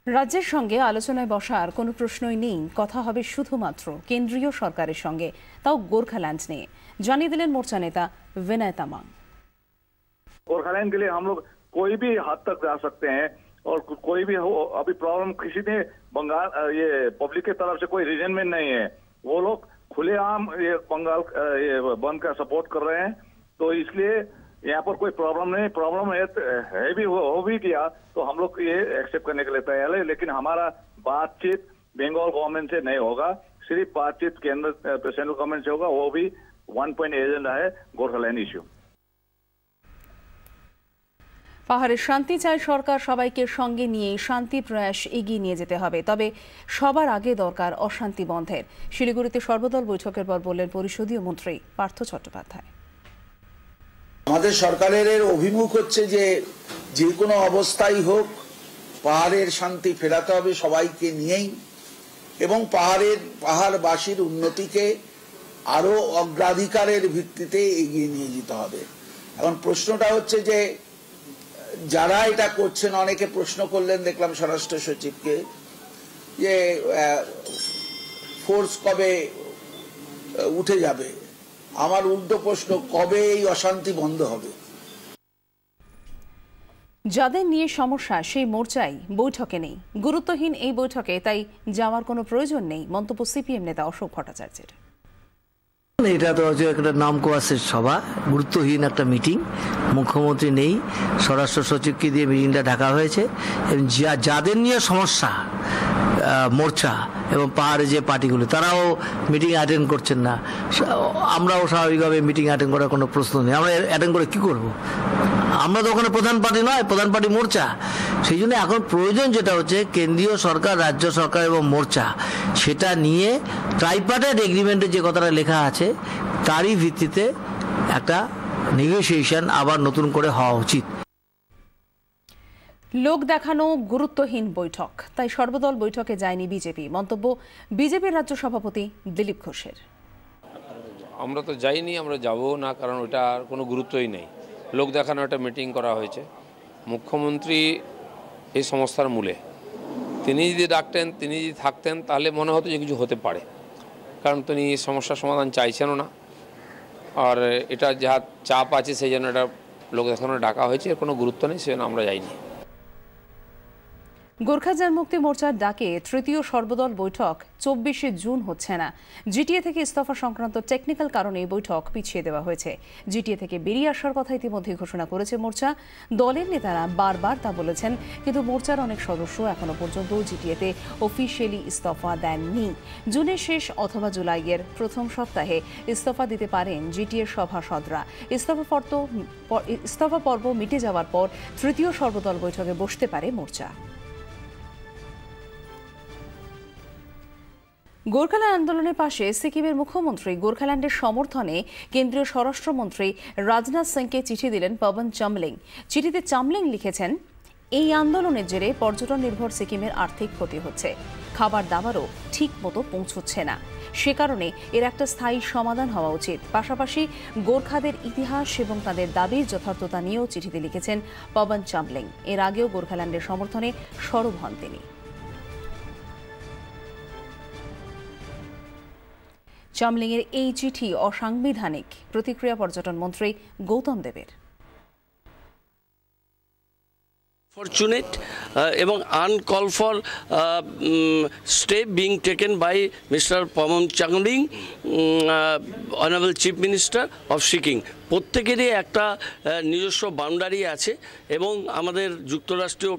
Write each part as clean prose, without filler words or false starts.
রাজ্যের সঙ্গে আলোচনায় বসার কোনো প্রশ্নই নেই, কথা হবে শুধুমাত্র কেন্দ্রীয় সরকারের সঙ্গে, তাও गोरखालैंड নিয়ে, জানিয়ে দিলেন মোর্চা নেতা विनय तामांग। गोरखालैंड के लिए हम लोग कोई भी हद तक जा सकते हैं और कोई भी हो, अभी प्रॉब्लम किसी ने बंगाल ये पब्लिक की तरफ से कोई रीजनमेंट नहीं है। वो लोग खुलेआम ये बंगाल ये बंद का सपोर्ट कर रहे हैं, तो इसलिए यहाँ पर कोई प्रॉब्लम नहीं। प्रॉब्लम है भी हो भी गया तो हम लोग ये एक्सेप्ट करने के लिए तैयार है, लेकिन हमारा बातचीत बंगाल गवर्नमेंट से नहीं होगा, सिर्फ बातचीत केंद्र सेंट्रल गवर्नमेंट से होगा। वो भी 1 पॉइंट एजेंडा है गोरखालैंड इश्यू। পাহাড়ের শান্তি চায় সরকার, সবাইকে সঙ্গে নিয়ে শান্তি প্রয়াস এগিয়ে নিয়ে যেতে হবে, তবে সবার আগে দরকার অশান্তি বন্ধের। শিলিগুড়িতে সর্বদল বৈঠকের পর বললেন পরিষদীয় মন্ত্রী পার্থ চট্টোপাধ্যায়। আমাদের সরকারের অভিমুখ হচ্ছে যে যে কোনো অবস্থায় হোক পাহাড়ের শান্তি ফেরাতে হবে সবাইকে নিয়েই, এবং পাহাড়বাসীর উন্নতিকে আরো অগ্রাধিকারের ভিত্তিতে এগিয়ে নিয়ে যেতে হবে। এখন প্রশ্নটা হচ্ছে যে যারা এটা করছেন, অনেকে প্রশ্ন করলেন, দেখলাম স্বরাষ্ট্র সচিবকে, যে ফোর্স কবে উঠে যাবে। আমার উল্টো প্রশ্ন, কবে এই অশান্তি বন্ধ হবে? যাদের নিয়ে সমস্যা সেই মোর্চাই বৈঠকে নেই, গুরুত্বহীন এই বৈঠকে তাই যাওয়ার কোনো প্রয়োজন নেই, মন্তব্য সিপিএম নেতা অশোক ভট্টাচার্যের। এটা তো একটা নাম কোয়াসের সভা, গুরুত্বহীন একটা মিটিং। মুখ্যমন্ত্রী নেই, স্বরাষ্ট্র সচিবকে দিয়ে মিটিংটা ঢাকা হয়েছে। এবং যাদের নিয়ে সমস্যা মোর্চা এবং পাহাড়ে যে পার্টিগুলো, তারাও মিটিং অ্যাটেন্ড করছেন না। আমরাও স্বাভাবিকভাবে মিটিং অ্যাটেন্ড করার কোনো প্রশ্ন নেই। আমরা অ্যাটেন্ড করে কি করব? আমরা তো ওখানে প্রধান পার্টি নয়, প্রধান পার্টি মোর্চা। সেই জন্য এখন প্রয়োজন যেটা হচ্ছে কেন্দ্রীয় সরকার, রাজ্য সরকার এবং মোর্চা, সেটা নিয়ে ট্রাইপার্টাইট এগ্রিমেন্টে যে কথাটা লেখা আছে তারই ভিত্তিতে একটা নেগোসিয়েশন আবার নতুন করে হওয়া উচিত। লোক দেখানো গুরুত্বহীন বৈঠক, তাই সর্বদল বৈঠকে যায়নি বিজেপি, মন্তব্য বিজেপির রাজ্য সভাপতি দিলীপ ঘোষের। আমরা তো যাইনি, আমরা যাবো না, কারণ ওটা কোনো গুরুত্বই নেই। লোক দেখানো একটা মিটিং করা হয়েছে। মুখ্যমন্ত্রী এই সংস্থার মূলে, তিনি যদি ডাকতেন, তিনি যদি থাকতেন, তাহলে মনে হতো যে কিছু হতে পারে, কারণ তিনি সমস্যার সমাধান চাইছেনও না। আর এটা যা চাপ আছে সেই জন্য এটা লোক দেখানো ডাকা হয়েছে, এর কোনো গুরুত্ব নেই, সেজন্য আমরা যাইনি। গোর্খা জনমুক্তি মোর্চার ডাকে তৃতীয় সর্বদল বৈঠক 24শে জুন হচ্ছে না। জিটিএ থেকে ইস্তফা সংক্রান্ত টেকনিক্যাল কারণে বৈঠক পিছিয়ে দেওয়া হয়েছে। জিটিএ থেকে বেরিয়ে আসার কথা ইতিমধ্যে ঘোষণা করেছে মোর্চা। দলের নেতারা বারবার তা বলেছেন, কিন্তু মোর্চার অনেক সদস্য এখনো পর্যন্ত জিটিএতে অফিসিয়ালি ইস্তফা দেননি। জুনের শেষ অথবা জুলাইয়ের প্রথম সপ্তাহে ইস্তফা দিতে পারেন জিটিএর সভাসদরা। ইস্তফা পর্ব মিটে যাওয়ার পর তৃতীয় সর্বদল বৈঠকে বসতে পারে মোর্চা। গোর্খাল্যান্ড আন্দোলনের পাশে সিকিমের মুখ্যমন্ত্রী গোর্খাল্যান্ডের সমর্থনে কেন্দ্রীয় স্বরাষ্ট্রমন্ত্রী রাজনাথ সিংকে চিঠি দিলেন পবন চামলিং। চিঠিতে চামলিং লিখেছেন, এই আন্দোলনের জেরে পর্যটন নির্ভর সিকিমের আর্থিক ক্ষতি হচ্ছে, খাবার দাবারও ঠিক মতো পৌঁছচ্ছে না, সে কারণে এর একটা স্থায়ী সমাধান হওয়া উচিত। পাশাপাশি গোর্খাদের ইতিহাস এবং তাদের দাবির যথার্থতা নিয়েও চিঠিতে লিখেছেন পবন চামলিং। এর আগেও গোর্খাল্যান্ডের সমর্থনে সরব হন তিনি। চামলিংয়ের এই চিঠি অসাংবিধানিক, প্রতিক্রিয়া পর্যটন মন্ত্রী গৌতম দেবের। Fortunate এবং uncalled for step being taken by Mr. Pawan Changling, Honorable Chief Minister of Sikkim. প্রত্যেকেরই একটা নিজস্ব বাউন্ডারি আছে এবং আমাদের যুক্তরাষ্ট্রীয়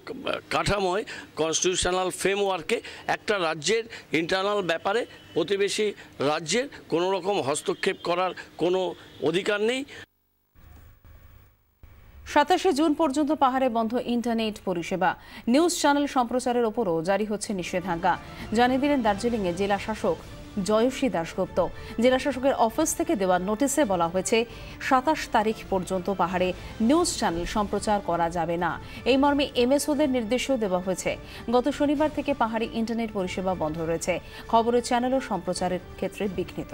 কাঠামোয় কনস্টিটিউশনাল ফ্রেমওয়ার্কে একটা রাজ্যের ইন্টারনাল ব্যাপারে প্রতিবেশী রাজ্যের কোনো রকম হস্তক্ষেপ করার কোনো অধিকার নেই। 27শে জুন পর্যন্ত পাহাড়ে বন্ধ ইন্টারনেট পরিষেবা, নিউজ চ্যানেল সম্প্রচারের ওপরও জারি হচ্ছে নিষেধাজ্ঞা, জানিয়ে দিলেন দার্জিলিংয়ের জেলা শাসক জয়শ্রী দাশগুপ্ত। জেলা শাসকের অফিস থেকে দেওয়া নোটিশে বলা হয়েছে 27 তারিখ পর্যন্ত পাহাড়ে নিউজ চ্যানেল সম্প্রচার করা যাবে না। এই মর্মে এমএসওদের নির্দেশও দেওয়া হয়েছে। গত শনিবার থেকে পাহাড়ে ইন্টারনেট পরিষেবা বন্ধ রয়েছে, খবরের চ্যানেলও সম্প্রচারের ক্ষেত্রে বিঘ্নিত।